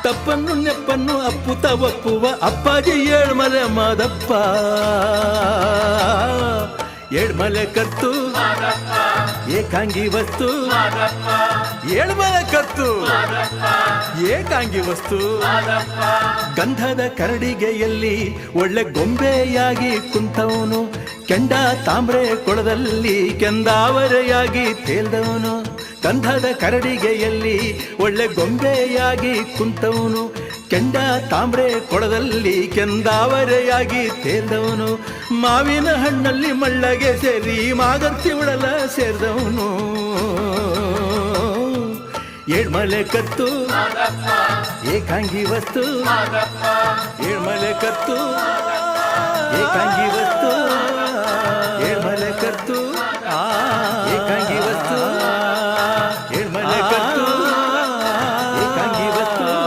ತಪ್ಪನ್ನು ನೆಪ್ಪನ್ನು ಅಪ್ಪುತ ಒಪ್ಪುವ ಅಪ್ಪಾಜಿ ಏಳ್ಮಲೆ ಮಾದಪ್ಪ. ಏಳ್ಮಲೆ ಕತ್ತು ಏಕಾಂಗಿ ವಸ್ತು, ಏಳ್ಮಲೆ ಕತ್ತು ಏಕಾಂಗಿ ವಸ್ತು. ಗಂಧದ ಕರಡಿಗೆಯಲ್ಲಿ ಒಳ್ಳೆ ಗೊಂಬೆಯಾಗಿ ಕುಂತವನು, ಕೆಂಡ ತಾಮ್ರೆ ಕೊಳದಲ್ಲಿ ಕೆಂದಾವರೆಯಾಗಿ ತೇಲ್ದವನು. ಗಂಧದ ಕರಡಿಗೆಯಲ್ಲಿ ಒಳ್ಳೆ ಗೊಂಬೆಯಾಗಿ ಕುಂತವನು, ಕೆಂಡ ತಾಮ್ರೆ ಕೊಳದಲ್ಲಿ ಕೆಂದಾವರೆಯಾಗಿ ತೇಲ್ದವನು. ಮಾವಿನ ಹಣ್ಣಲ್ಲಿ ಮಳ್ಳಗೆ ಸೇರಿ ಮಾಗರ್ತಿ ಉಳಲ ಸೇರಿದವನು. ಏಳ್ಮಲೆ ಕತ್ತು ಏಕಾಂಗಿ ವಸ್ತು, ಏಳ್ಮಲೆ ಕತ್ತು ಏಕಾಂಗಿ ವಸ್ತು, ಏಳ್ಮಲೆ ಕತ್ತು.